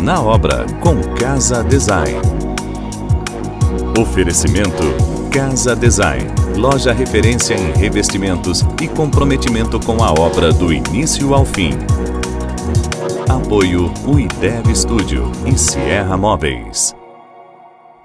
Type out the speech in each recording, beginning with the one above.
Na Obra, com Casa Design. Oferecimento Casa Design, loja referência em revestimentos e comprometimento com a obra do início ao fim. Apoio UIDEV Studio e Sierra Móveis.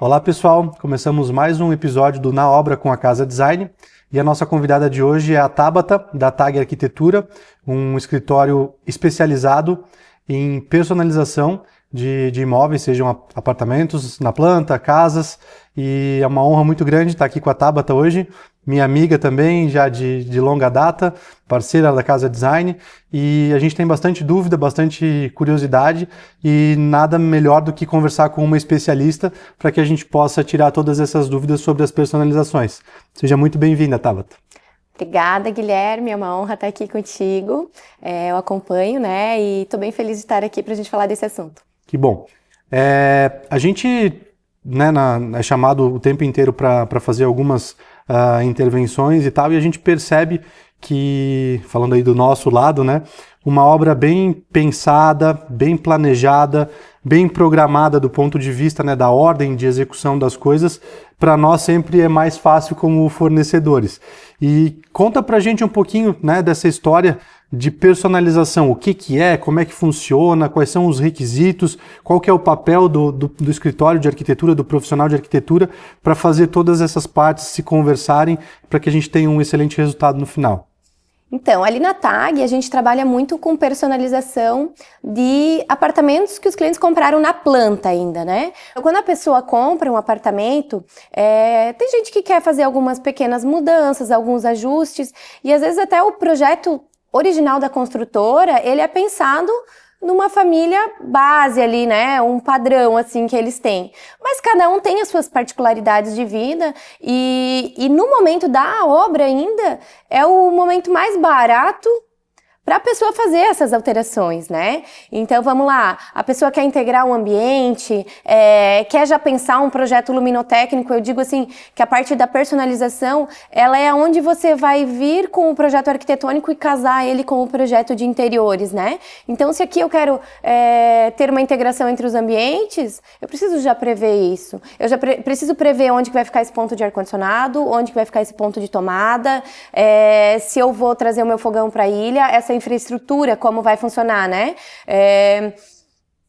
Olá pessoal, começamos mais um episódio do Na Obra com a Casa Design e a nossa convidada de hoje é a Tabata, da TAG Arquitetura, um escritório especializado em personalização de imóveis, sejam apartamentos na planta, casas, e é uma honra muito grande estar aqui com a Tabata hoje, minha amiga também, já de longa data, parceira da Casa Design, e a gente tem bastante dúvida, bastante curiosidade, e nada melhor do que conversar com uma especialista para que a gente possa tirar todas essas dúvidas sobre as personalizações. Seja muito bem-vinda, Tabata. Obrigada, Guilherme, é uma honra estar aqui contigo, eu acompanho, né, e estou bem feliz de estar aqui para a gente falar desse assunto. Que bom. A gente é chamado o tempo inteiro para fazer algumas intervenções e tal, e a gente percebe que, falando aí do nosso lado, né, uma obra bem pensada, bem planejada, bem programada do ponto de vista, né, da ordem de execução das coisas, para nós sempre é mais fácil como fornecedores. E conta pra gente um pouquinho, né, dessa história de personalização, o que é, como é que funciona, quais são os requisitos, qual que é o papel do escritório de arquitetura, do profissional de arquitetura, para fazer todas essas partes se conversarem para que a gente tenha um excelente resultado no final. Então, ali na TAG, a gente trabalha muito com personalização de apartamentos que os clientes compraram na planta ainda, né? Quando a pessoa compra um apartamento, tem gente que quer fazer algumas pequenas mudanças, alguns ajustes, e às vezes até o projeto original da construtora, ele é pensado numa família base ali, né, um padrão assim que eles têm. Mas cada um tem as suas particularidades de vida e no momento da obra ainda é o momento mais barato para a pessoa fazer essas alterações, né? Então, vamos lá, a pessoa quer integrar o ambiente, quer já pensar um projeto luminotécnico, eu digo assim, que a parte da personalização, ela é onde você vai vir com o projeto arquitetônico e casar ele com o projeto de interiores, né? Então, se aqui eu quero ter uma integração entre os ambientes, eu preciso já prever isso. Eu já preciso prever onde que vai ficar esse ponto de ar-condicionado, onde que vai ficar esse ponto de tomada, se eu vou trazer o meu fogão para a ilha, essa infraestrutura, como vai funcionar, né?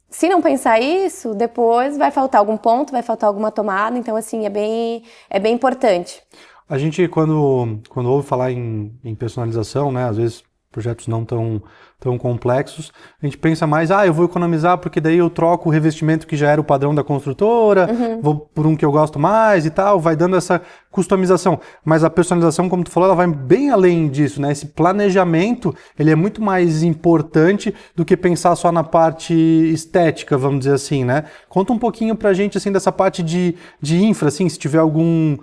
Se não pensar isso, depois vai faltar algum ponto, vai faltar alguma tomada, então assim, é bem importante. A gente, quando ouve falar em personalização, né, às vezes projetos não tão complexos, a gente pensa mais, eu vou economizar porque daí eu troco o revestimento que já era o padrão da construtora, vou por um que eu gosto mais e tal, vai dando essa customização. Mas a personalização, como tu falou, ela vai bem além disso, né? Esse planejamento, ele é muito mais importante do que pensar só na parte estética, vamos dizer assim, né? Conta um pouquinho pra gente, assim, dessa parte de infra, assim, se tiver algum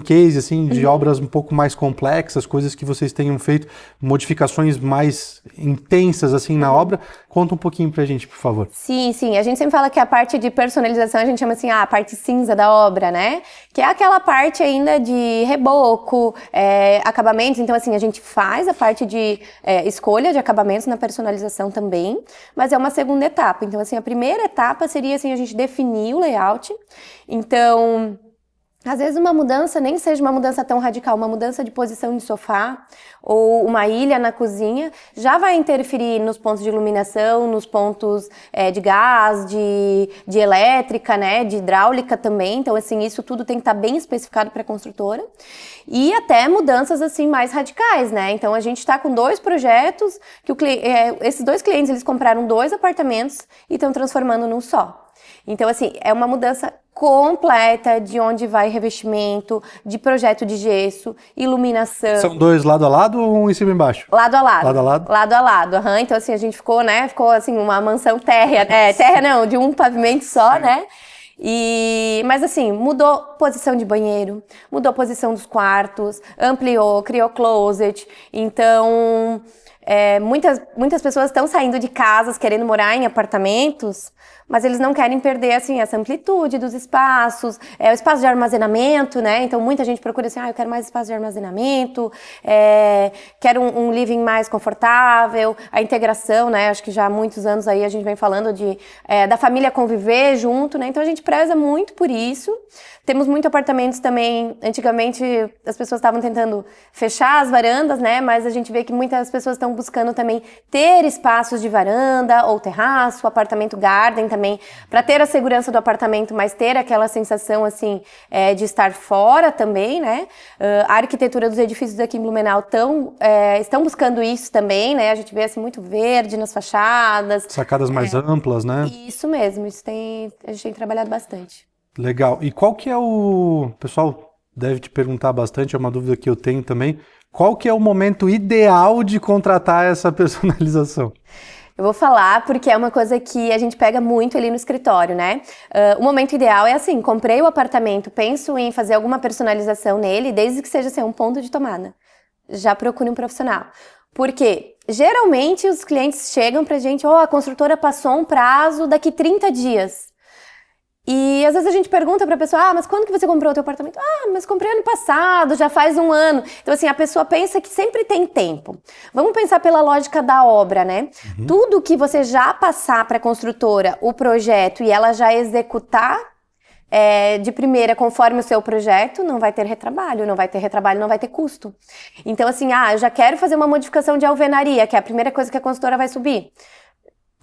case, assim, de obras um pouco mais complexas, coisas que vocês tenham feito, modificações mais intensas, assim, na obra. Conta um pouquinho pra gente, por favor. Sim. A gente sempre fala que a parte de personalização, a gente chama assim, a parte cinza da obra, né? Que é aquela parte ainda de reboco, acabamentos. Então, assim, a gente faz a parte de escolha de acabamentos na personalização também, mas é uma segunda etapa. Então, assim, a primeira etapa seria, assim, a gente definir o layout. Então, às vezes uma mudança nem seja uma mudança tão radical, uma mudança de posição de sofá ou uma ilha na cozinha já vai interferir nos pontos de iluminação, nos pontos de gás, de elétrica, né, de hidráulica também. Então, assim, isso tudo tem que estar bem especificado para a construtora. E até mudanças, assim, mais radicais, né? Então, a gente está com 2 projetos que esses 2 clientes, eles compraram 2 apartamentos e estão transformando num só. Então, assim, é uma mudança completa de onde vai revestimento, de projeto de gesso, iluminação. São 2 lado a lado ou um em cima e embaixo? Lado a lado. Lado a lado? Lado a lado, Então, assim, a gente ficou assim, uma mansão térrea, terra não, de um pavimento só, né? Mas assim, mudou posição de banheiro, mudou a posição dos quartos, ampliou, criou closet. Então, muitas pessoas estão saindo de casas querendo morar em apartamentos, mas eles não querem perder, assim, essa amplitude dos espaços, o espaço de armazenamento, né? Então, muita gente procura assim, eu quero mais espaço de armazenamento, quero um living mais confortável, a integração, né? Acho que já há muitos anos aí a gente vem falando da família conviver junto, né? Então, a gente preza muito por isso. Temos muitos apartamentos também, antigamente as pessoas estavam tentando fechar as varandas, né? Mas a gente vê que muitas pessoas estão buscando também ter espaços de varanda ou terraço, apartamento garden também, para ter a segurança do apartamento, mas ter aquela sensação, assim, de estar fora também, né? A arquitetura dos edifícios aqui em Blumenau estão buscando isso também, né? A gente vê, assim, muito verde nas fachadas. Sacadas mais amplas, né? Isso mesmo, a gente tem trabalhado bastante. Legal. E qual que é o pessoal deve te perguntar bastante, é uma dúvida que eu tenho também. Qual que é o momento ideal de contratar essa personalização? Eu vou falar porque é uma coisa que a gente pega muito ali no escritório, né? O momento ideal é assim, comprei o apartamento, penso em fazer alguma personalização nele, desde que seja assim, um ponto de tomada. Já procure um profissional. Porque geralmente os clientes chegam pra gente, a construtora passou um prazo daqui 30 dias. E às vezes a gente pergunta pra pessoa, mas quando que você comprou o teu apartamento? Mas comprei ano passado, já faz um ano. Então assim, a pessoa pensa que sempre tem tempo. Vamos pensar pela lógica da obra, né? Uhum. Tudo que você já passar pra construtora, o projeto, e ela já executar de primeira conforme o seu projeto, não vai ter retrabalho, não vai ter custo. Então assim, eu já quero fazer uma modificação de alvenaria, que é a primeira coisa que a construtora vai subir.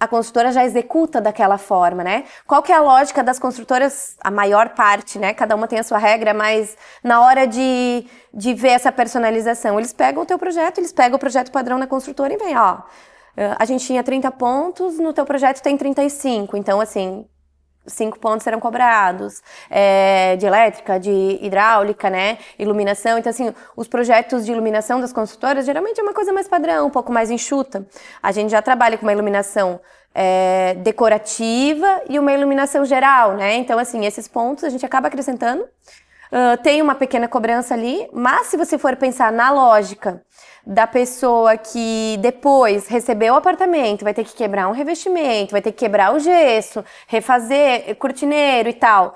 A construtora já executa daquela forma, né? Qual que é a lógica das construtoras? A maior parte, né? Cada uma tem a sua regra, mas na hora de ver essa personalização, eles pegam o teu projeto, eles pegam o projeto padrão na construtora e vem, a gente tinha 30 pontos, no teu projeto tem 35, então assim, 5 pontos serão cobrados, de elétrica, de hidráulica, né, iluminação. Então, assim, os projetos de iluminação das construtoras geralmente é uma coisa mais padrão, um pouco mais enxuta. A gente já trabalha com uma iluminação decorativa e uma iluminação geral, né? Então, assim, esses pontos a gente acaba acrescentando. Tem uma pequena cobrança ali, mas se você for pensar na lógica da pessoa que depois recebeu o apartamento, vai ter que quebrar um revestimento, vai ter que quebrar o gesso, refazer cortineiro e tal.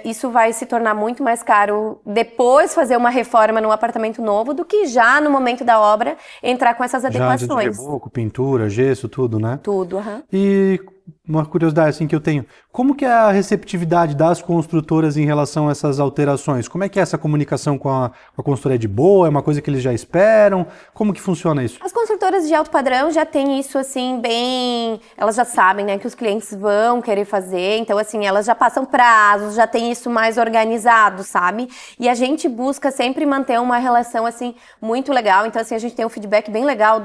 Isso vai se tornar muito mais caro depois fazer uma reforma num apartamento novo do que já no momento da obra entrar com essas adequações. Já de reboco, pintura, gesso, tudo, né? Tudo, aham. E uma curiosidade assim que eu tenho, como que é a receptividade das construtoras em relação a essas alterações? Como é que é essa comunicação com a construtora? É de boa? É uma coisa que eles já esperam? Como que funciona isso? As construtoras de alto padrão já têm isso assim bem... Elas já sabem, né, que os clientes vão querer fazer, então assim, elas já passam prazos, já tem isso mais organizado, sabe? E a gente busca sempre manter uma relação assim muito legal, então assim, a gente tem um feedback bem legal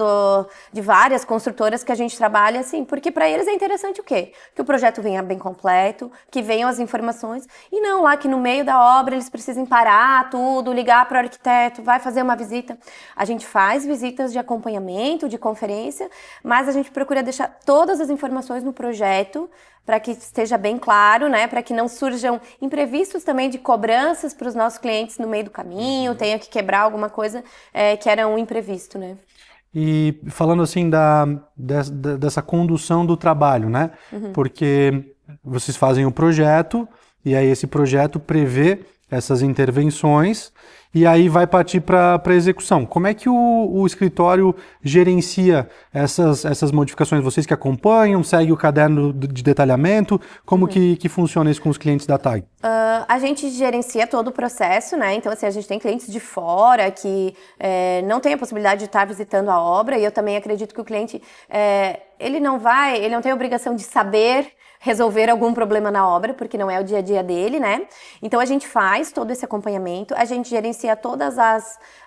de várias construtoras que a gente trabalha assim, porque para eles é interessante o quê? Que o projeto venha bem completo, que venham as informações e não lá que no meio da obra eles precisem parar tudo, ligar para o arquiteto, vai fazer uma visita. A gente faz visitas de acompanhamento, de conferência, mas a gente procura deixar todas as informações no projeto para que esteja bem claro, né? Para que não surjam imprevistos também de cobranças para os nossos clientes no meio do caminho, tenha que quebrar alguma coisa que era um imprevisto, né? E falando assim dessa condução do trabalho, né? Uhum. Porque vocês fazem o projeto e aí esse projeto prevê essas intervenções e aí vai partir para a execução. Como é que o escritório gerencia essas modificações? Vocês que acompanham, seguem o caderno de detalhamento? Como que funciona isso com os clientes da TAG? A gente gerencia todo o processo, né? Então, assim, a gente tem clientes de fora que não tem a possibilidade de estar visitando a obra e eu também acredito que o cliente, ele não tem a obrigação de saber resolver algum problema na obra, porque não é o dia a dia dele, né? Então a gente faz todo esse acompanhamento, a gente gerencia todas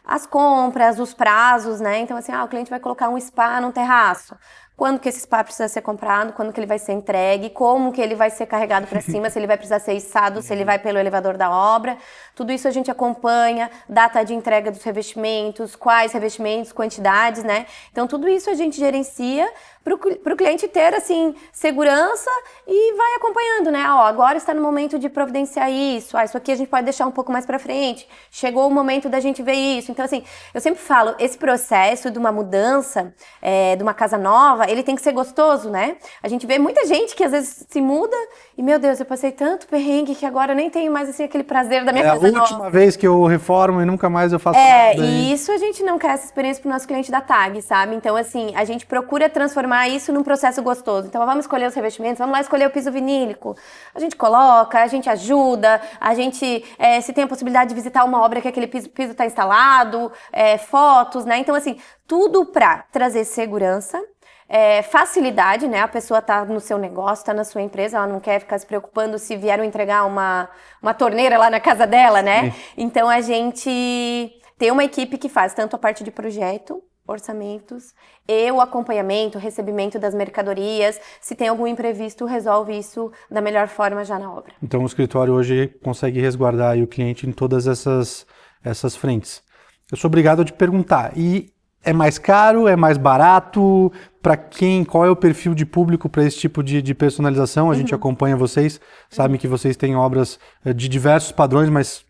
as compras, os prazos, né? Então, assim, o cliente vai colocar um spa num terraço. Quando que esse spa precisa ser comprado, quando que ele vai ser entregue, como que ele vai ser carregado para cima, se ele vai precisar ser içado, se ele vai pelo elevador da obra. Tudo isso a gente acompanha, data de entrega dos revestimentos, quais revestimentos, quantidades, né? Então, tudo isso a gente gerencia para o cliente ter, assim, segurança e vai acompanhando, né? Agora está no momento de providenciar isso. Isso aqui a gente pode deixar um pouco mais para frente. Chegou o momento da gente ver isso. Então, assim, eu sempre falo, esse processo de uma mudança, de uma casa nova, ele tem que ser gostoso, né? A gente vê muita gente que às vezes se muda e, meu Deus, eu passei tanto perrengue que agora eu nem tenho mais, assim, aquele prazer da minha casa nova. É a última vez que eu reformo e nunca mais eu faço nada. E isso a gente não quer essa experiência pro nosso cliente da TAG, sabe? Então, assim, a gente procura transformar isso num processo gostoso. Então, vamos escolher os revestimentos, vamos lá escolher o piso vinílico. A gente coloca, a gente ajuda, a gente, se tem a possibilidade de visitar uma obra que aquele piso está instalado, fotos, né? Então, assim, tudo para trazer segurança, facilidade, né? A pessoa tá no seu negócio, tá na sua empresa, ela não quer ficar se preocupando se vieram entregar uma torneira lá na casa dela, né? Então, a gente tem uma equipe que faz tanto a parte de projeto, orçamentos e o acompanhamento, o recebimento das mercadorias. Se tem algum imprevisto, resolve isso da melhor forma já na obra. Então o escritório hoje consegue resguardar aí o cliente em todas essas frentes. Eu sou obrigado a te perguntar, e é mais caro, é mais barato? Para quem, qual é o perfil de público para esse tipo de personalização? A gente acompanha vocês, sabe que vocês têm obras de diversos padrões, mas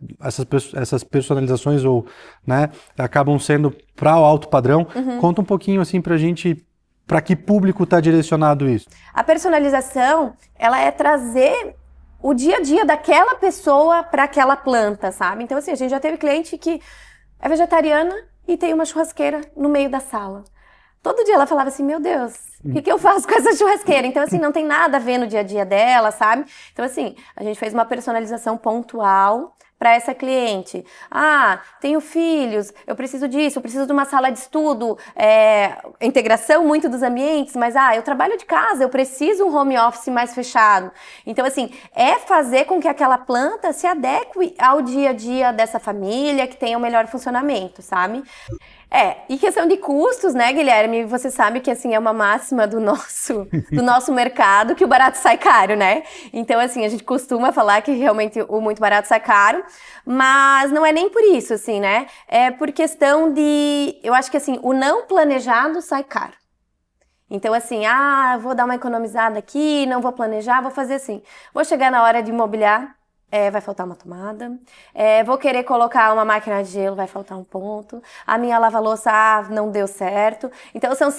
essas personalizações né, acabam sendo para o alto padrão. Conta um pouquinho assim para a gente, para que público está direcionado isso? A personalização, ela é trazer o dia a dia daquela pessoa para aquela planta, sabe? Então, assim, a gente já teve cliente que é vegetariana e tem uma churrasqueira no meio da sala. Todo dia ela falava assim, meu Deus, o que eu faço com essa churrasqueira? Então, assim, não tem nada a ver no dia a dia dela, sabe? Então, assim, a gente fez uma personalização pontual para essa cliente. Tenho filhos, eu preciso disso, eu preciso de uma sala de estudo, integração muito dos ambientes, mas eu trabalho de casa, eu preciso um home office mais fechado. Então, assim, fazer com que aquela planta se adeque ao dia a dia dessa família, que tenha o melhor funcionamento, sabe? E questão de custos, né, Guilherme? Você sabe que, assim, é uma máxima do nosso mercado, que o barato sai caro, né? Então, assim, a gente costuma falar que realmente o muito barato sai caro, mas não é nem por isso, assim, né? É por questão de, eu acho que, assim, o não planejado sai caro. Então, assim, vou dar uma economizada aqui, não vou planejar, vou fazer assim. Vou chegar na hora de imobiliar, vai faltar uma tomada, vou querer colocar uma máquina de gelo, vai faltar um ponto, a minha lava-louça, não deu certo. Então, são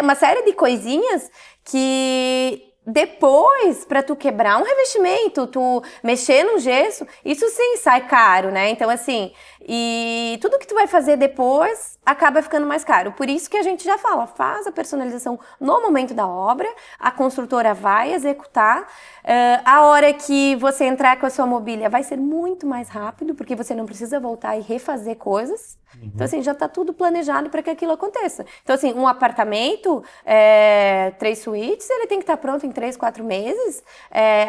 uma série de coisinhas que depois, para tu quebrar um revestimento, tu mexer no gesso, isso sim sai caro, né? Então, assim, e tudo que tu vai fazer depois acaba ficando mais caro. Por isso que a gente já fala, faz a personalização no momento da obra, a construtora vai executar, a hora que você entrar com a sua mobília vai ser muito mais rápido, porque você não precisa voltar e refazer coisas. Então, assim, já está tudo planejado para que aquilo aconteça. Então, assim, um apartamento, 3 suítes, ele tem que estar pronto em 3, 4 meses.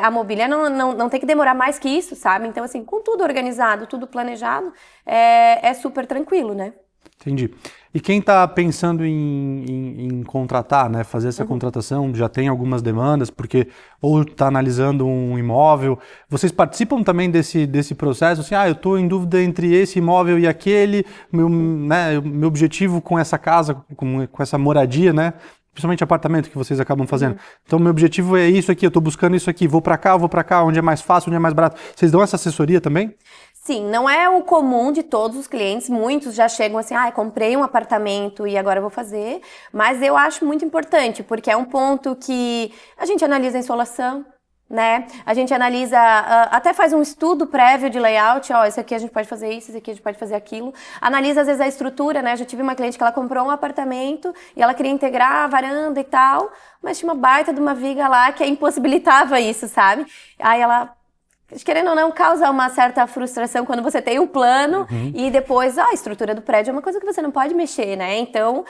A mobília não tem que demorar mais que isso, sabe? Então, assim, com tudo organizado, tudo planejado, é super tranquilo, né? Entendi. E quem está pensando em contratar, né, fazer essa contratação, já tem algumas demandas, porque ou está analisando um imóvel, vocês participam também desse processo, assim, eu estou em dúvida entre esse imóvel e aquele, meu objetivo com essa casa, com essa moradia, né, principalmente apartamento que vocês acabam fazendo. Então, meu objetivo é isso aqui, eu estou buscando isso aqui, vou para cá, onde é mais fácil, onde é mais barato. Vocês dão essa assessoria também? Sim, não é o comum de todos os clientes, muitos já chegam assim, comprei um apartamento e agora eu vou fazer, mas eu acho muito importante, porque é um ponto que a gente analisa a insolação, né? A gente analisa, até faz um estudo prévio de layout, isso aqui a gente pode fazer isso aqui a gente pode fazer aquilo. Analisa às vezes a estrutura, né? Já tive uma cliente que ela comprou um apartamento e ela queria integrar a varanda e tal, mas tinha uma baita de uma viga lá que impossibilitava isso, sabe? Aí ela, querendo ou não, causa uma certa frustração quando você tem um plano e depois a estrutura do prédio é uma coisa que você não pode mexer, né? Então,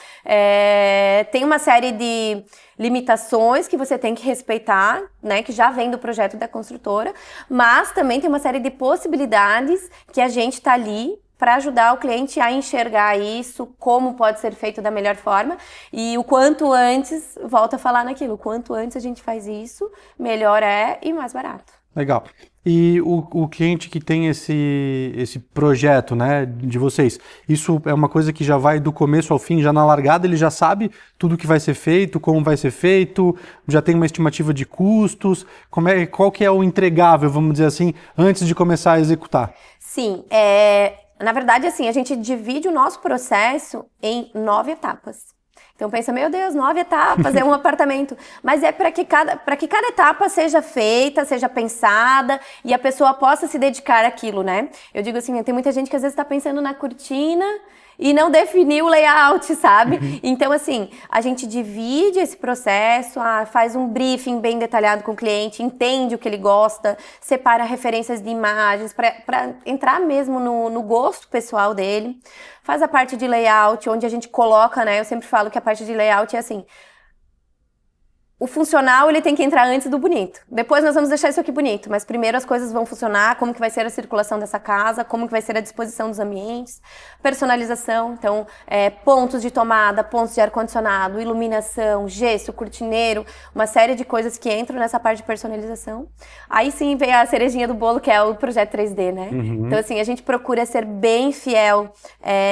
tem uma série de limitações que você tem que respeitar, né? Que já vem do projeto da construtora, mas também tem uma série de possibilidades que a gente tá ali para ajudar o cliente a enxergar isso, como pode ser feito da melhor forma. E o quanto antes, volto a falar naquilo, o quanto antes a gente faz isso, melhor é e mais barato. Legal. E o cliente que tem esse projeto, né, de vocês, isso é uma coisa que já vai do começo ao fim, já na largada ele já sabe tudo que vai ser feito, como vai ser feito, já tem uma estimativa de custos, qual que é o entregável, vamos dizer assim, antes de começar a executar? Sim, na verdade, assim, a gente divide o nosso processo em 9 etapas. Então pensa, meu Deus, 9 etapas, é um apartamento. Mas é para que cada etapa seja feita, seja pensada e a pessoa possa se dedicar àquilo, né? Eu digo assim, tem muita gente que às vezes está pensando na cortina e não definiu o layout, sabe? Então, assim, a gente divide esse processo, faz um briefing bem detalhado com o cliente, entende o que ele gosta, separa referências de imagens para entrar mesmo no gosto pessoal dele. Faz a parte de layout, onde a gente coloca, né? Eu sempre falo que a parte de layout é assim... O funcional, ele tem que entrar antes do bonito. Depois nós vamos deixar isso aqui bonito, mas primeiro as coisas vão funcionar, como que vai ser a circulação dessa casa, como que vai ser a disposição dos ambientes, personalização, então pontos de tomada, pontos de ar-condicionado, iluminação, gesso, cortineiro, uma série de coisas que entram nessa parte de personalização. Aí sim vem a cerejinha do bolo, que é o projeto 3D, né? Então assim, a gente procura ser bem fiel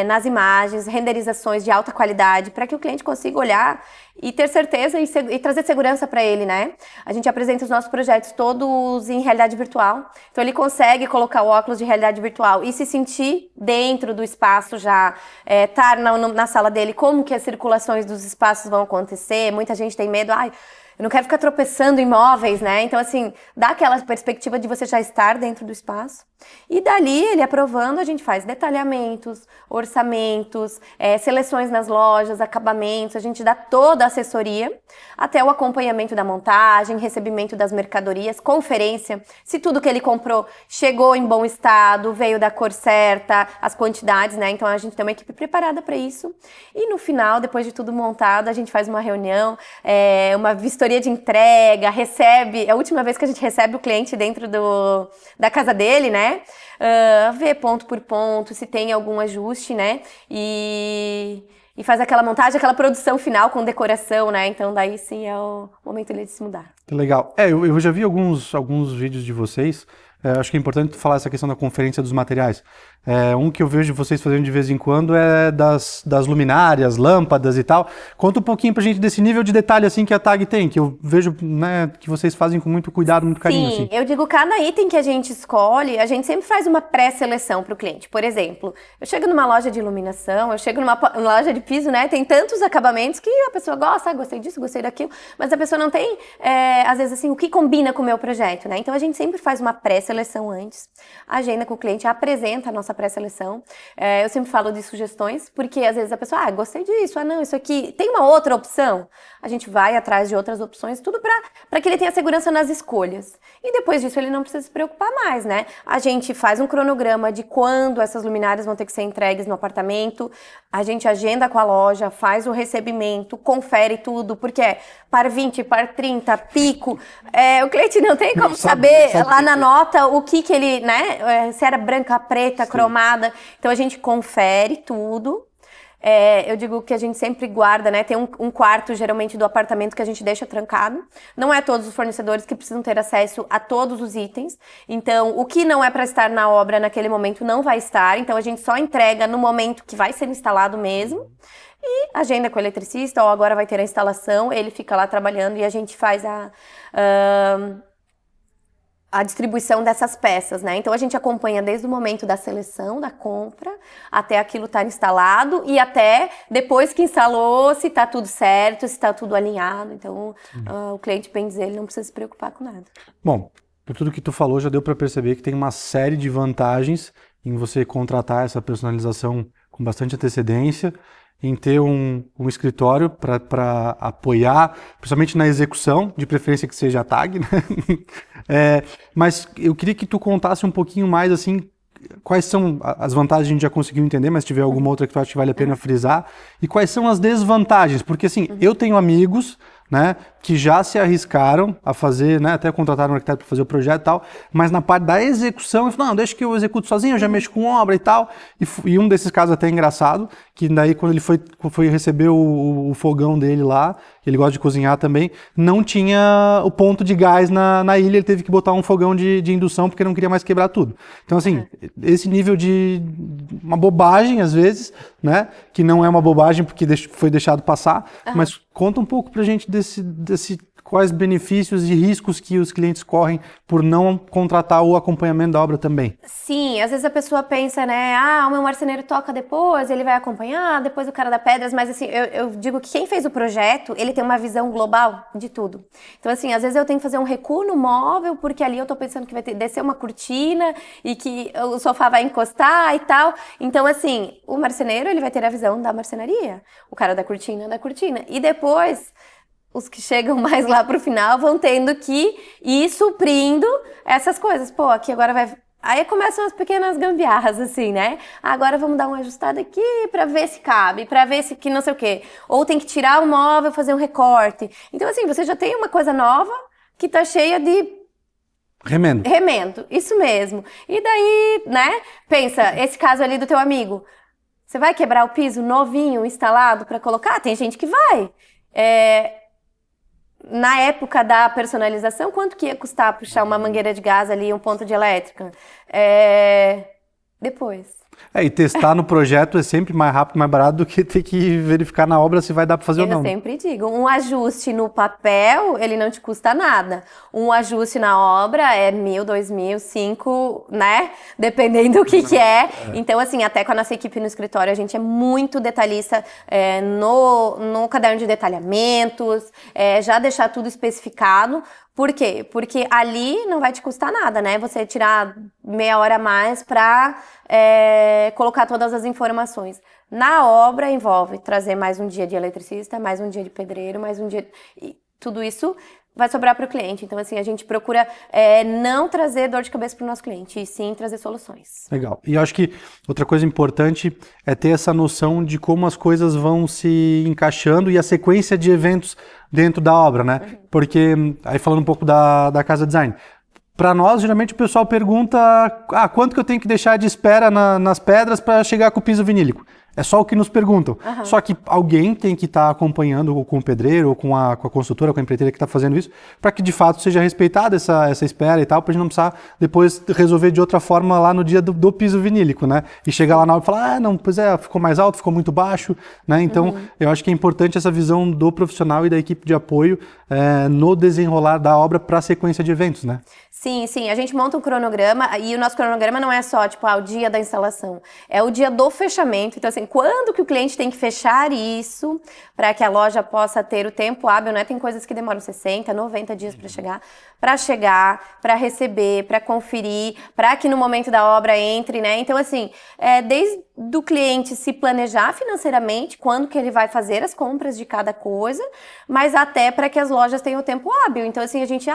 nas imagens, renderizações de alta qualidade, para que o cliente consiga olhar e ter certeza e trazer segurança para ele, né? A gente apresenta os nossos projetos todos em realidade virtual. Então ele consegue colocar o óculos de realidade virtual e se sentir dentro do espaço já, estar na sala dele, como que as circulações dos espaços vão acontecer. Muita gente tem medo, eu não quero ficar tropeçando em móveis, né? Então, assim, dá aquela perspectiva de você já estar dentro do espaço. E dali, ele aprovando, a gente faz detalhamentos, orçamentos, seleções nas lojas, acabamentos, a gente dá toda a assessoria, até o acompanhamento da montagem, recebimento das mercadorias, conferência, se tudo que ele comprou chegou em bom estado, veio da cor certa, as quantidades, né? Então, a gente tem uma equipe preparada para isso. E no final, depois de tudo montado, a gente faz uma reunião, uma vistoria de entrega, recebe, é a última vez que a gente recebe o cliente dentro da casa dele, né? Ver ponto por ponto, se tem algum ajuste, né? E faz aquela montagem, aquela produção final com decoração, né? Então daí sim é o momento de se mudar. Que legal. Eu já vi alguns vídeos de vocês. Acho que é importante falar essa questão da conferência dos materiais. Um que eu vejo vocês fazendo de vez em quando é das luminárias, lâmpadas e tal. Conta um pouquinho pra gente desse nível de detalhe assim que a TAG tem, que eu vejo, né, que vocês fazem com muito cuidado, muito carinho. Sim, assim. Eu digo, cada item que a gente escolhe, a gente sempre faz uma pré-seleção pro cliente. Por exemplo, eu chego numa loja de iluminação, eu chego numa loja de piso, né, tem tantos acabamentos que a pessoa gosta, gostei disso, gostei daquilo, mas a pessoa não tem, às vezes assim, o que combina com o meu projeto, né? Então a gente sempre faz uma pré-seleção antes, agenda com o cliente, apresenta a nossa pré-seleção. Eu sempre falo de sugestões, porque às vezes a pessoa, gostei disso, não, isso aqui, tem uma outra opção? A gente vai atrás de outras opções, tudo para que ele tenha segurança nas escolhas. E depois disso ele não precisa se preocupar mais, né? A gente faz um cronograma de quando essas luminárias vão ter que ser entregues no apartamento, a gente agenda com a loja, faz o recebimento, confere tudo, porque par 20, par 30, pico, o cliente não tem como saber lá na nota o que ele, né, se era branca, preta, cromada. Então a gente confere tudo. Eu digo que a gente sempre guarda, né? Tem um quarto, geralmente, do apartamento que a gente deixa trancado. Não é todos os fornecedores que precisam ter acesso a todos os itens. Então, o que não é para estar na obra naquele momento não vai estar. Então, a gente só entrega no momento que vai ser instalado mesmo. E agenda com o eletricista, ou agora vai ter a instalação, ele fica lá trabalhando e a gente faz a distribuição dessas peças, né? Então a gente acompanha desde o momento da seleção, da compra, até aquilo estar instalado e até depois que instalou, se está tudo certo, se está tudo alinhado. Então o cliente, bem dizer, ele não precisa se preocupar com nada. Bom, por tudo que tu falou, já deu para perceber que tem uma série de vantagens em você contratar essa personalização com bastante antecedência, em ter um escritório para apoiar, principalmente na execução, de preferência que seja a TAG, né? Mas eu queria que tu contasse um pouquinho mais, assim, quais são as vantagens, a gente já conseguiu entender, mas se tiver alguma outra que tu acha que vale a pena frisar, e quais são as desvantagens, porque assim, eu tenho amigos, né, que já se arriscaram a fazer, né, até contrataram um arquiteto para fazer o projeto e tal, mas na parte da execução, ele falou, não, deixa que eu executo sozinho, eu já mexo com obra e tal, e um desses casos até engraçado, que daí quando ele foi receber o fogão dele lá, ele gosta de cozinhar também, não tinha o ponto de gás na ilha, ele teve que botar um fogão de indução porque não queria mais quebrar tudo. Então assim, esse nível de uma bobagem às vezes, né, que não é uma bobagem porque foi deixado passar, mas conta um pouco pra gente desse quais benefícios e riscos que os clientes correm por não contratar o acompanhamento da obra também. Sim, às vezes a pessoa pensa, né, o meu marceneiro toca depois, ele vai acompanhar, depois o cara da pedras, mas assim, eu digo que quem fez o projeto, ele tem uma visão global de tudo. Então assim, às vezes eu tenho que fazer um recuo no móvel, porque ali eu tô pensando que vai descer uma cortina e que o sofá vai encostar e tal. Então assim, o marceneiro, ele vai ter a visão da marcenaria, o cara da cortina. E depois os que chegam mais lá pro final vão tendo que ir suprindo essas coisas. Pô, aqui agora vai... Aí começam as pequenas gambiarras, assim, né? Agora vamos dar uma ajustada aqui pra ver se cabe, pra ver se que não sei o quê. Ou tem que tirar o móvel, fazer um recorte. Então, assim, você já tem uma coisa nova que tá cheia de... Remendo, isso mesmo. E daí, né? Pensa, esse caso ali do teu amigo. Você vai quebrar o piso novinho, instalado pra colocar? Tem gente que vai. Na época da personalização, quanto que ia custar puxar uma mangueira de gás ali, um ponto de elétrica? Depois. E testar no projeto é sempre mais rápido, mais barato do que ter que verificar na obra se vai dar para fazer ou não. Eu sempre digo, um ajuste no papel, ele não te custa nada. Um ajuste na obra é 1.000, 2.000, 5, né? Dependendo do que é. Então, assim, até com a nossa equipe no escritório, a gente é muito detalhista no caderno de detalhamentos, já deixar tudo especificado. Por quê? Porque ali não vai te custar nada, né? Você tirar meia hora a mais para colocar todas as informações. Na obra envolve trazer mais um dia de eletricista, mais um dia de pedreiro, mais um dia... E tudo isso vai sobrar para o cliente. Então, assim, a gente procura não trazer dor de cabeça para o nosso cliente, e sim trazer soluções. Legal. E eu acho que outra coisa importante é ter essa noção de como as coisas vão se encaixando e a sequência de eventos dentro da obra, né? Porque, aí falando um pouco da Casa Design, para nós, geralmente o pessoal pergunta quanto que eu tenho que deixar de espera nas pedras para chegar com o piso vinílico. É só o que nos perguntam. Só que alguém tem que estar acompanhando ou com o pedreiro, ou com a consultora, com a empreiteira que está fazendo isso, para que de fato seja respeitada essa espera e tal, para a gente não precisar depois resolver de outra forma lá no dia do piso vinílico, né? E chegar lá na hora e falar, não, pois ficou mais alto, ficou muito baixo, né? Então, eu acho que é importante essa visão do profissional e da equipe de apoio no desenrolar da obra para a sequência de eventos, né? Sim, a gente monta um cronograma e o nosso cronograma não é só, tipo, o dia da instalação, é o dia do fechamento. Então, assim, quando que o cliente tem que fechar isso para que a loja possa ter o tempo hábil, né? Tem coisas que demoram 60, 90 dias para chegar, para receber, para conferir, para que no momento da obra entre, né? Então, assim, desde do cliente se planejar financeiramente, quando que ele vai fazer as compras de cada coisa, mas até para que as lojas tenham o tempo hábil. Então, assim, a gente,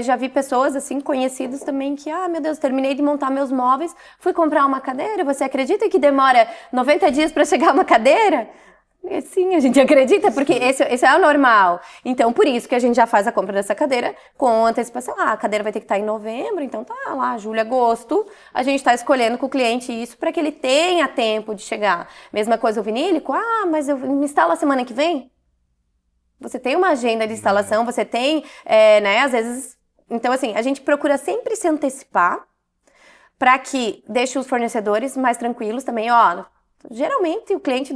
já vi pessoas, assim, conhecidos também que, meu Deus, terminei de montar meus móveis, fui comprar uma cadeira, você acredita que demora 90 dias para chegar uma cadeira? Sim, a gente acredita, porque esse é o normal. Então, por isso que a gente já faz a compra dessa cadeira com antecipação. A cadeira vai ter que estar em novembro, então tá lá, julho, agosto. A gente está escolhendo com o cliente isso para que ele tenha tempo de chegar. Mesma coisa o vinílico. Mas eu me instalo a semana que vem? Você tem uma agenda de instalação, você tem, né, às vezes... Então, assim, a gente procura sempre se antecipar para que deixe os fornecedores mais tranquilos também, Geralmente o cliente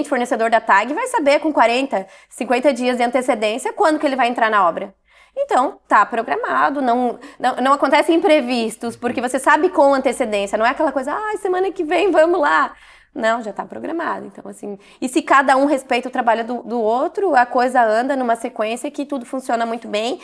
fornecedor da TAG vai saber com 40, 50 dias de antecedência quando que ele vai entrar na obra. Então, tá programado, não acontecem imprevistos, porque você sabe com antecedência, não é aquela coisa, semana que vem vamos lá. Não, já tá programado. Então, assim, e se cada um respeita o trabalho do outro, a coisa anda numa sequência que tudo funciona muito bem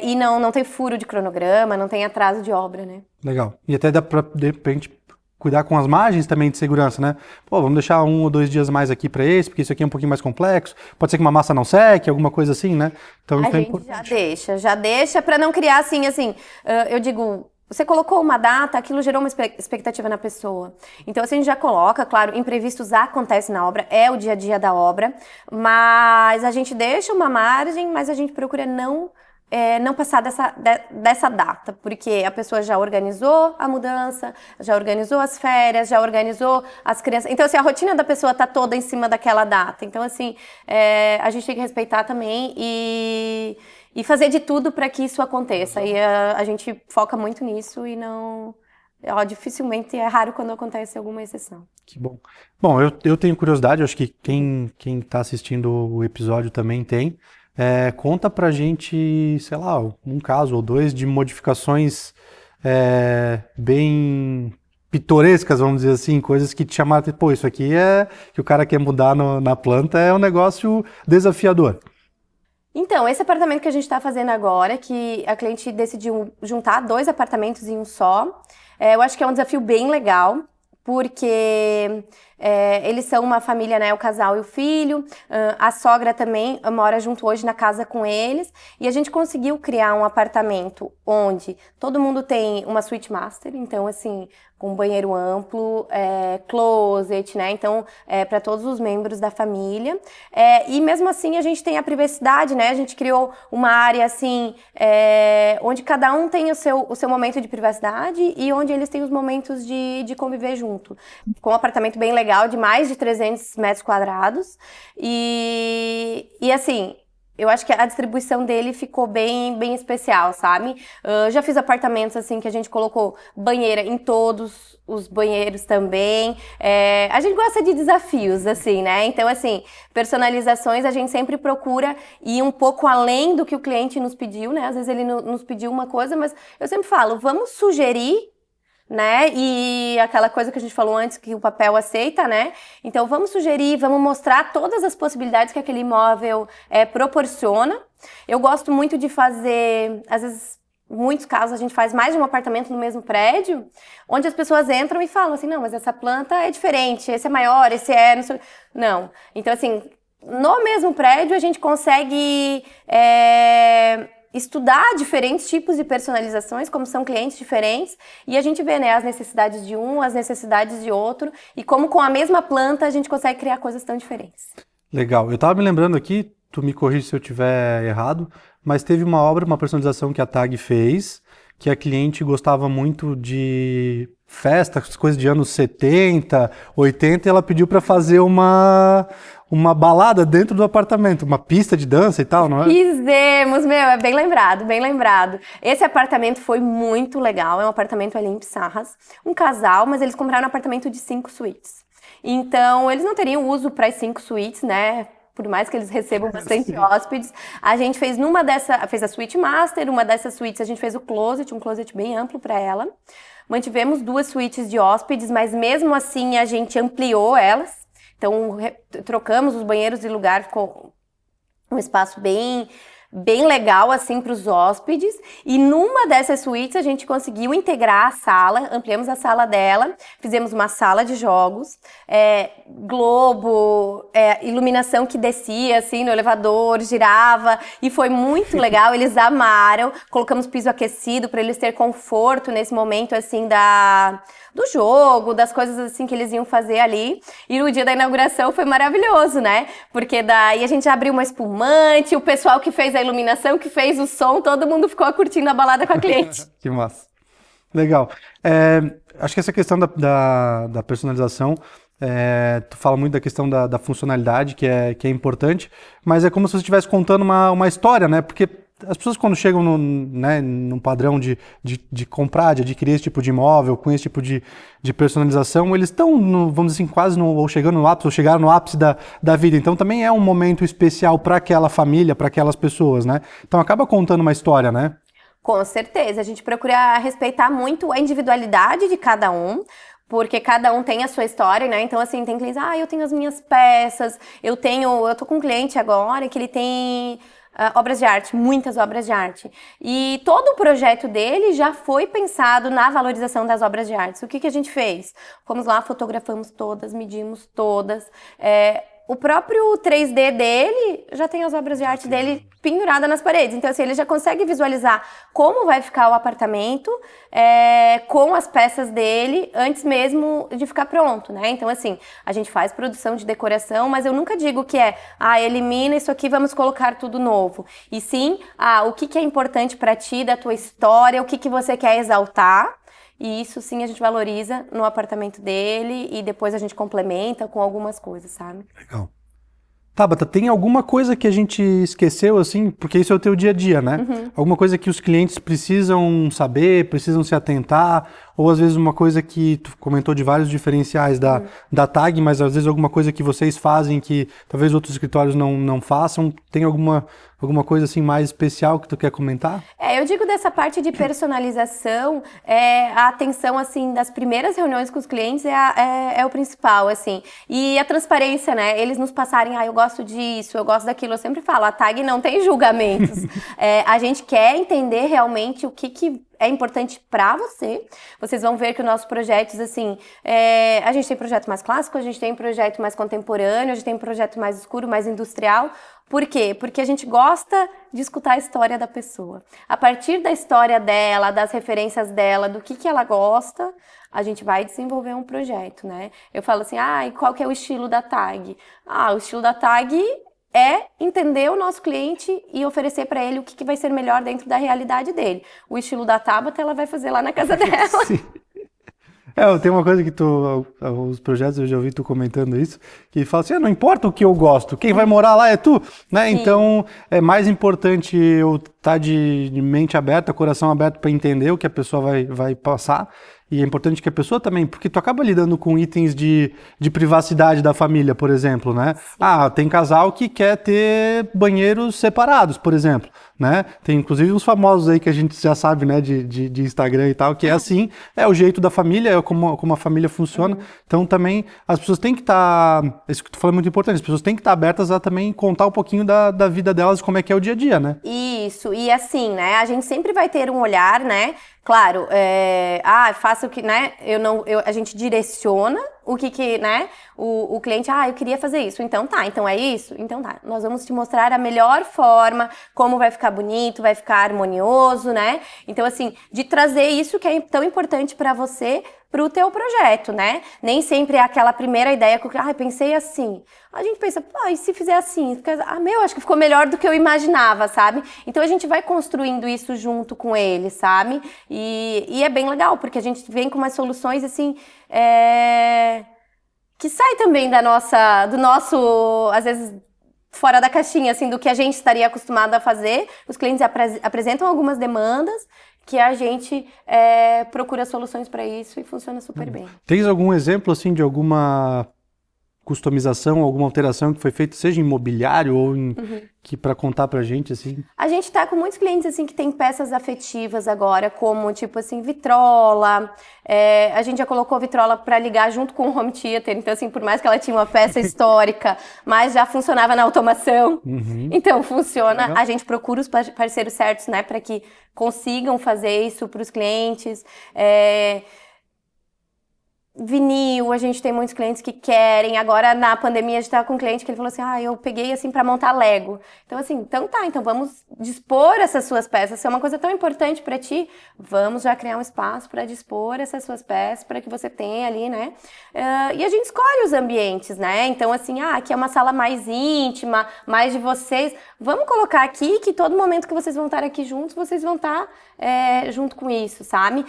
e não tem furo de cronograma, não tem atraso de obra, né? Legal. E até dá pra, de repente, cuidar com as margens também de segurança, né? Vamos deixar 1 ou 2 dias mais aqui para esse, porque isso aqui é um pouquinho mais complexo. Pode ser que uma massa não seque, alguma coisa assim, né? Então, a gente já deixa para não criar assim, eu digo, você colocou uma data, aquilo gerou uma expectativa na pessoa. Então, assim, a gente já coloca, claro, imprevistos acontecem na obra, é o dia a dia da obra, mas a gente deixa uma margem, mas a gente procura não passar dessa data, porque a pessoa já organizou a mudança, já organizou as férias, já organizou as crianças. Então, assim, a rotina da pessoa tá toda em cima daquela data. Então, assim, a gente tem que respeitar também e fazer de tudo para que isso aconteça. E a gente foca muito nisso e não... dificilmente, é raro quando acontece alguma exceção. Que bom. Bom, eu tenho curiosidade, acho que quem tá assistindo o episódio também tem. Conta pra gente, sei lá, um caso ou dois de modificações bem pitorescas, vamos dizer assim, coisas que te chamaram, pô, isso aqui que o cara quer mudar na planta, é um negócio desafiador. Então, esse apartamento que a gente está fazendo agora, que a cliente decidiu juntar 2 apartamentos em um só, eu acho que é um desafio bem legal, porque eles são uma família, né, o casal e o filho, a sogra também mora junto hoje na casa com eles, e a gente conseguiu criar um apartamento onde todo mundo tem uma suíte master, então assim, com banheiro amplo, closet, né, então para todos os membros da família, e mesmo assim a gente tem a privacidade, né, a gente criou uma área assim, onde cada um tem o seu momento de privacidade e onde eles têm os momentos de conviver junto, com um apartamento bem legal, de mais de 300 metros quadrados, e assim, eu acho que a distribuição dele ficou bem, bem especial, sabe? Já fiz apartamentos assim que a gente colocou banheira em todos os banheiros também. A gente gosta de desafios, assim, né? Então, assim, personalizações a gente sempre procura ir um pouco além do que o cliente nos pediu, né? Às vezes ele nos pediu uma coisa, mas eu sempre falo, vamos sugerir, né? E aquela coisa que a gente falou antes, que o papel aceita, né? Então vamos sugerir, vamos mostrar todas as possibilidades que aquele imóvel proporciona. Eu gosto muito de fazer, às vezes, em muitos casos a gente faz mais de um apartamento no mesmo prédio, onde as pessoas entram e falam assim, não, mas essa planta é diferente, esse é maior, esse não sei... Não. Então, assim, no mesmo prédio a gente consegue... estudar diferentes tipos de personalizações, como são clientes diferentes, e a gente vê, né, as necessidades de um, as necessidades de outro, e como com a mesma planta a gente consegue criar coisas tão diferentes. Legal. Eu tava me lembrando aqui, tu me corrige se eu tiver errado, mas teve uma obra, uma personalização que a TAG fez, que a cliente gostava muito de festa, coisas de anos 70, 80, e ela pediu para fazer uma balada dentro do apartamento, uma pista de dança e tal, não é? Fizemos, é bem lembrado, bem lembrado. Esse apartamento foi muito legal, é um apartamento ali em Pissarras, um casal, mas eles compraram um apartamento de 5 suítes. Então, eles não teriam uso para as 5 suítes, né? Por mais que eles recebam bastante hóspedes. A gente fez fez a suíte master, uma dessas suítes a gente fez um closet bem amplo para ela. Mantivemos 2 suítes de hóspedes, mas mesmo assim a gente ampliou elas. Então, trocamos os banheiros de lugar, ficou um espaço bem legal, assim, para os hóspedes. E numa dessas suítes, a gente conseguiu integrar a sala, ampliamos a sala dela, fizemos uma sala de jogos, globo, iluminação que descia, assim, no elevador, girava, e foi muito legal, eles amaram. Colocamos piso aquecido para eles terem conforto nesse momento, assim, do jogo, das coisas assim que eles iam fazer ali. E no dia da inauguração foi maravilhoso, né? Porque daí a gente abriu uma espumante, o pessoal que fez a iluminação, que fez o som, todo mundo ficou curtindo a balada com a cliente. Que massa. Legal. Acho que essa questão da personalização, tu fala muito da questão da funcionalidade, que é importante, mas é como se você estivesse contando uma história, né? Porque as pessoas quando chegam num padrão de comprar, de adquirir esse tipo de imóvel, com esse tipo de personalização, eles estão, vamos dizer assim, quase ou chegando no ápice, ou chegaram no ápice da vida. Então também é um momento especial para aquela família, para aquelas pessoas, né? Então acaba contando uma história, né? Com certeza. A gente procura respeitar muito a individualidade de cada um, porque cada um tem a sua história, né? Então, assim, tem clientes, eu tenho as minhas peças, eu tô com um cliente agora que ele tem obras de arte, muitas obras de arte. E todo o projeto dele já foi pensado na valorização das obras de arte. O que a gente fez? Fomos lá, fotografamos todas, medimos todas, o próprio 3D dele já tem as obras de arte dele penduradas nas paredes. Então, assim, ele já consegue visualizar como vai ficar o apartamento com as peças dele antes mesmo de ficar pronto, né? Então, assim, a gente faz produção de decoração, mas eu nunca digo que elimina isso aqui, vamos colocar tudo novo. E sim, o que é importante para ti, da tua história, o que você quer exaltar. E isso sim a gente valoriza no apartamento dele e depois a gente complementa com algumas coisas, sabe? Legal. Tabata, tem alguma coisa que a gente esqueceu, assim, porque isso é o teu dia a dia, né? Uhum. Alguma coisa que os clientes precisam saber, precisam se atentar, ou às vezes uma coisa que tu comentou de vários diferenciais da TAG, mas às vezes alguma coisa que vocês fazem que talvez outros escritórios não façam. Tem alguma coisa assim mais especial que tu quer comentar? Eu digo dessa parte de personalização, a atenção, assim, das primeiras reuniões com os clientes é o principal, assim. E a transparência, né? Eles nos passarem, eu gosto disso, eu gosto daquilo. Eu sempre falo, a TAG não tem julgamentos. A gente quer entender realmente o que é importante para você. Vocês vão ver que os nossos projetos, assim, a gente tem projeto mais clássico, a gente tem projeto mais contemporâneo, a gente tem projeto mais escuro, mais industrial. Por quê? Porque a gente gosta de escutar a história da pessoa. A partir da história dela, das referências dela, do que ela gosta, a gente vai desenvolver um projeto, né? Eu falo assim, e qual que é o estilo da TAG? O estilo da TAG é entender o nosso cliente e oferecer para ele o que vai ser melhor dentro da realidade dele. O estilo da Tabata, ela vai fazer lá na casa dela. Sim. Tem uma coisa que os projetos, eu já ouvi tu comentando isso, que fala assim, não importa o que eu gosto, quem vai morar lá é tu, né? Sim. Então, é mais importante eu estar de mente aberta, coração aberto para entender o que a pessoa vai passar. E é importante que a pessoa também, porque tu acaba lidando com itens de privacidade da família, por exemplo, né? Tem casal que quer ter banheiros separados, por exemplo, né? Tem inclusive uns famosos aí que a gente já sabe, né, de Instagram e tal, que é assim, é o jeito da família, é como a família funciona. Então também as pessoas têm que estar, isso que tu falou é muito importante, as pessoas têm que estar abertas a também contar um pouquinho da vida delas, como é que é o dia a dia, né? Isso, e assim, né, a gente sempre vai ter um olhar, né? Claro, faça o que, né? A gente direciona o que né? O cliente, eu queria fazer isso. Então é isso? Então tá. Nós vamos te mostrar a melhor forma, como vai ficar bonito, vai ficar harmonioso, né? Então, assim, de trazer isso que é tão importante para você, pro teu projeto, né? Nem sempre é aquela primeira ideia que pensei assim. A gente pensa, e se fizer assim? Acho que ficou melhor do que eu imaginava, sabe? Então a gente vai construindo isso junto com ele, sabe? E é bem legal, porque a gente vem com umas soluções, assim, que sai também do nosso, às vezes, fora da caixinha, assim, do que a gente estaria acostumado a fazer. Os clientes apresentam algumas demandas que a gente procura soluções para isso e funciona super bem. Tens algum exemplo, assim, de alguma customização, alguma alteração que foi feita, seja em mobiliário ou que para contar pra gente, assim? A gente tá com muitos clientes, assim, que tem peças afetivas agora, como, tipo assim, vitrola. A gente já colocou vitrola para ligar junto com o home theater, então, assim, por mais que ela tinha uma peça histórica, mas já funcionava na automação. Então, funciona. Legal. A gente procura os parceiros certos, né, para que consigam fazer isso para os clientes. Vinil, a gente tem muitos clientes que querem. Agora, na pandemia, a gente tava com um cliente que ele falou assim, eu peguei, assim, para montar Lego. Então, assim, então vamos dispor essas suas peças. Se é uma coisa tão importante para ti, vamos já criar um espaço para dispor essas suas peças, para que você tenha ali, né? E a gente escolhe os ambientes, né? Então, assim, aqui é uma sala mais íntima, mais de vocês. Vamos colocar aqui que todo momento que vocês vão estar aqui juntos, vocês vão estar junto com isso, sabe?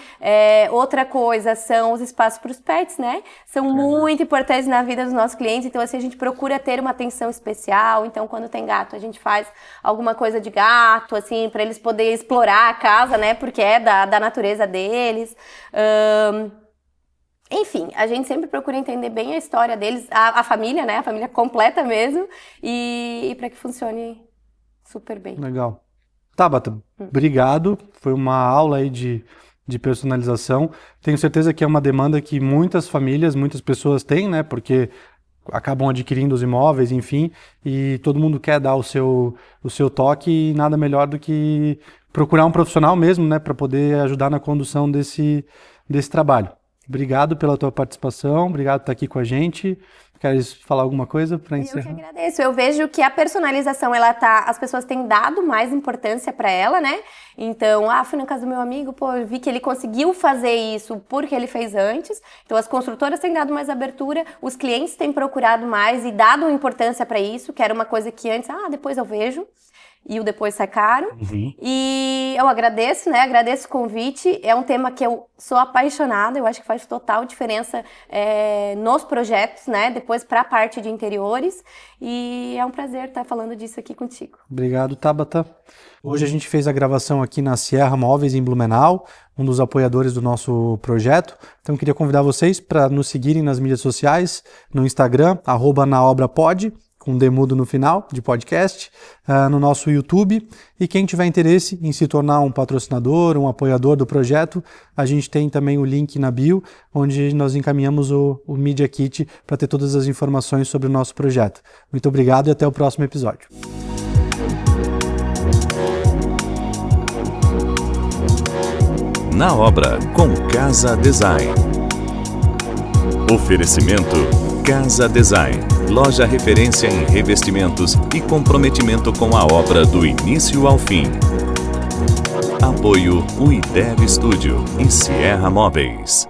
Outra coisa são os espaços para os pets, né? São muito importantes na vida dos nossos clientes, então assim, a gente procura ter uma atenção especial. Então, quando tem gato, a gente faz alguma coisa de gato, assim, para eles poderem explorar a casa, né? Porque é da natureza deles. Enfim, a gente sempre procura entender bem a história deles, a família, né? A família completa mesmo, e para que funcione super bem. Legal. Tabata, obrigado. Foi uma aula aí de personalização. Tenho certeza que é uma demanda que muitas famílias, muitas pessoas têm, né? Porque acabam adquirindo os imóveis, enfim, e todo mundo quer dar o seu toque, e nada melhor do que procurar um profissional mesmo, né? Para poder ajudar na condução desse trabalho. obrigado pela tua participação, obrigado por estar aqui com a gente. Queres falar alguma coisa para encerrar? Eu que agradeço. Eu vejo que a personalização, as pessoas têm dado mais importância para ela, né? Então, fui na casa do meu amigo, eu vi que ele conseguiu fazer isso porque ele fez antes. Então, as construtoras têm dado mais abertura, os clientes têm procurado mais e dado importância para isso, que era uma coisa que antes, depois eu vejo. E o depois sai caro. E eu agradeço, né? Agradeço o convite. É um tema que eu sou apaixonada. Eu acho que faz total diferença nos projetos, né? Depois para a parte de interiores. E é um prazer estar falando disso aqui contigo. Obrigado, Tabata. Hoje a gente fez a gravação aqui na Sierra Móveis em Blumenau, um dos apoiadores do nosso projeto. Então eu queria convidar vocês para nos seguirem nas mídias sociais, no Instagram, @naobrapod, com demudo no final, de podcast, no nosso YouTube. E quem tiver interesse em se tornar um patrocinador, um apoiador do projeto, a gente tem também o link na bio, onde nós encaminhamos o Media Kit para ter todas as informações sobre o nosso projeto. Muito obrigado e até o próximo episódio. Na Obra, com Casa Design. Oferecimento Casa Design, loja referência em revestimentos e comprometimento com a obra do início ao fim. Apoio UIDEV Studio e Sierra Móveis.